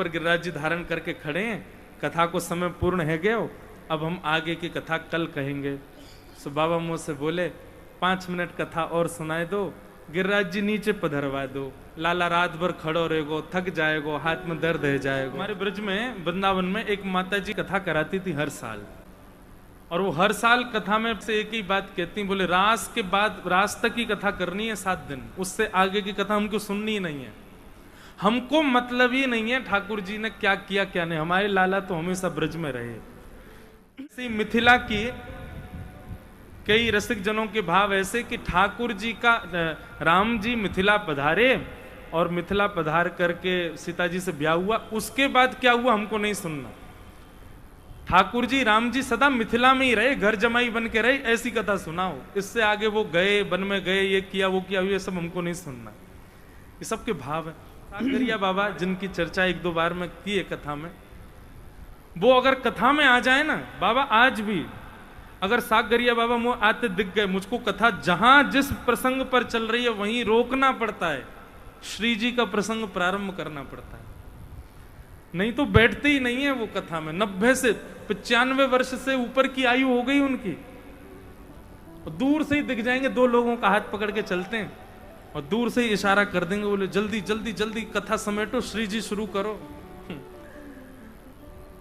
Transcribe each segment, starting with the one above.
पर गिरिराज जी धारण करके खड़े हैं, कथा को समय पूर्ण है गयो, अब हम आगे की कथा कल कहेंगे। सो बाबा मुझसे बोले 5 मिनट कथा और सुनाए दो, गिरिराज जी नीचे पधरवा दो, लाला रात भर खड़ो रहेगो, थक जाएगो, हाथ में दर्द है जाएगो। हमारे ब्रज में वृंदावन में एक माता जी कथा कराती थी हर साल, और वो हर साल कथा में से एक ही बात कहती, बोले रास के बाद रास तक की कथा करनी है 7 दिन, उससे आगे की कथा हमको सुननी ही नहीं है, हमको मतलब ही नहीं है ठाकुर जी ने क्या किया क्या नहीं, हमारे लाला तो हमेशा ब्रज में रहे। मिथिला की कई रसिक जनों के भाव ऐसे कि ठाकुर जी का राम जी मिथिला पधारे और मिथिला पधार करके सीता जी से ब्याह हुआ, उसके बाद क्या हुआ हमको नहीं सुनना। ठाकुर जी राम जी सदा मिथिला में ही रहे, घर जमाई बन के रहे, ऐसी कथा सुनाओ, इससे आगे वो गए वन में गए, ये किया वो किया, ये सब हमको नहीं सुनना। ये सबके भाव है। सागरिया बाबा जिनकी चर्चा 1-2 बार में की है कथा में, वो अगर कथा में आ जाए ना बाबा, आज भी अगर सागरिया बाबा मुझे आते दिख गए, मुझको कथा जहां जिस प्रसंग पर चल रही है वहीं रोकना पड़ता है, श्री जी का प्रसंग प्रारंभ करना पड़ता है, नहीं तो बैठते ही नहीं है वो कथा में। 90 से 95 वर्ष से ऊपर की आयु हो गई उनकी, दूर से ही दिख जाएंगे, 2 लोगों का हाथ पकड़ के चलते हैं और दूर से ही इशारा कर देंगे, बोले जल्दी जल्दी जल्दी कथा समेटो, श्री जी शुरू करो।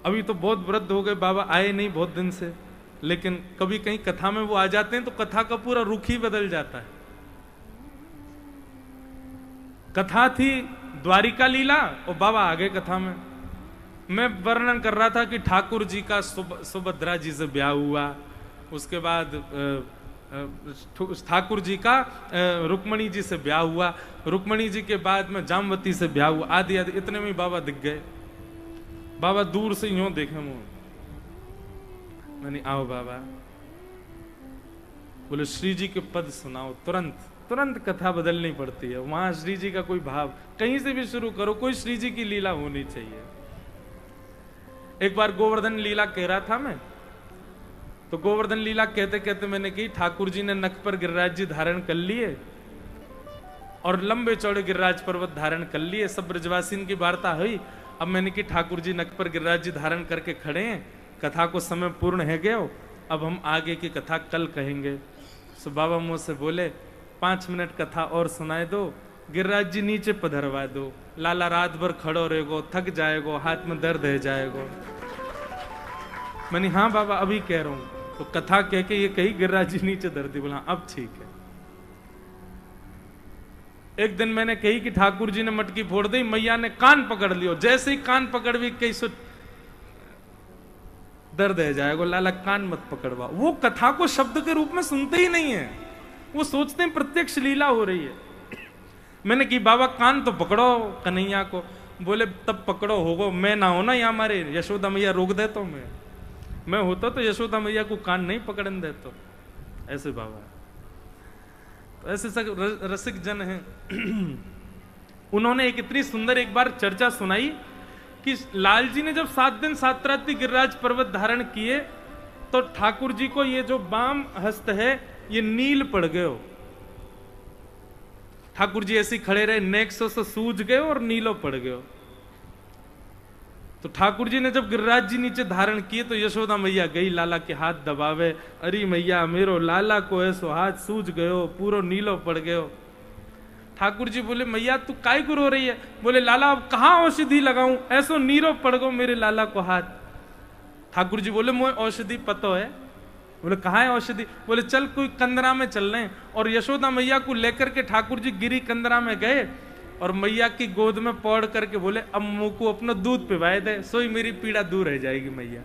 अभी तो बहुत वृद्ध हो गए बाबा, आए नहीं बहुत दिन से, लेकिन कभी कहीं कथा में वो आ जाते हैं तो कथा का पूरा रुख ही बदल जाता है। कथा थी द्वारिका लीला और बाबा आ गए कथा में। मैं वर्णन कर रहा था कि ठाकुर जी का सुभद्रा जी से ब्याह हुआ, उसके बाद ठाकुर जी का रुक्मणी जी से ब्याह हुआ, रुक्मणी जी के बाद में जामवती से ब्याह हुआ, आदि आदि, इतने में बाबा दिख गए। बाबा दूर से यूं देखे मुंह, मैंने आओ बाबा, बोले श्री जी के पद सुनाओ, तुरंत तुरंत कथा बदलनी पड़ती है। वहां श्री जी का कोई भाव कहीं से भी शुरू करो, कोई श्री जी की लीला होनी चाहिए। एक बार गोवर्धन लीला कह रहा था मैं, तो गोवर्धन लीला कहते कहते मैंने कही ठाकुर जी ने नख पर गिरिराज जी धारण कर लिए और लंबे चौड़े गिरिराज पर्वत धारण कर लिए, सब ब्रजवासीन की वार्ता हुई। अब मैंने की ठाकुर जी नख पर गिरिराज जी धारण करके खड़े हैं, कथा को समय पूर्ण है गयो, अब हम आगे की कथा कल कहेंगे। सो बाबा मुझसे बोले 5 मिनट कथा और सुनाए दो, गिरिराज जी नीचे पधरवा दो, लाला रात भर खड़ो रहेगो, थक जाएगो, हाथ में दर्द है जाएगो। मैंने हाँ बाबा अभी कह रहा हूं, तो कथा कह के ये कही गिरिराज जी नीचे धर दी, बोला अब ठीक है। एक दिन मैंने कही कि ठाकुर जी ने मटकी फोड़ दी, मैया ने कान पकड़ लियो, जैसे ही कान पकड़ भी कही सो दर्द है जाएगा, लाला कान मत पकड़वा। वो कथा को शब्द के रूप में सुनते ही नहीं है, वो सोचते हैं प्रत्यक्ष लीला हो रही है। मैंने कि बाबा कान तो पकड़ो कन्हैया को, बोले तब पकड़ो होगो, मैं ना हो ना यहाँ हमारे यशोदा मैया रोक दे, तो मैं होता तो यशोदा मैया को कान नहीं पकड़न दे, तो ऐसे बाबा, तो ऐसे सब रसिक जन हैं। उन्होंने एक इतनी सुंदर एक बार चर्चा सुनाई कि लाल जी ने जब 7 दिन 7 रात्रि गिरिराज पर्वत धारण किए तो ठाकुर जी को ये जो बाम हस्त है ये नील पड़ गए हो। ठाकुर जी ऐसे खड़े रहे, नेक्सो से सूज गए और नीलो पड़ गए हो। तो ठाकुर जी ने जब गिरिराज जी नीचे धारण किए तो यशोदा मैया गई लाला के हाथ दबावे, अरे मैया मेरो लाला को ऐसो हाथ सूज गयो, पूरो नीलो पड़ गयो। ठाकुर जी बोले मैया तू काय को रो रही है? बोले लाला अब कहाँ औषधि लगाऊं, ऐसो नीरो पड़ गो मेरे लाला को हाथ। ठाकुर जी बोले मोए औषधि पतो है। बोले कहाँ है औषधि? बोले चल कोई कंदरा में चल रहे। और यशोदा मैया को लेकर के ठाकुर जी गिरी कंदरा में गए और मैया की गोद में पौड़ करके बोले अब मुंह को अपना दूध पिवाए दे, सोई मेरी पीड़ा दूर रह जाएगी मैया।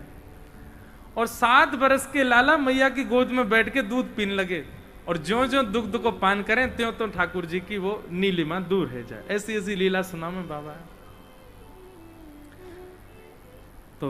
और 7 बरस के लाला मैया की गोद में बैठ के दूध पीने लगे और ज्यों ज्यों दुग्ध को पान करें त्यों तो ठाकुर जी की वो नीलिमा दूर है जाए। ऐसी ऐसी लीला सुना में बाबा। तो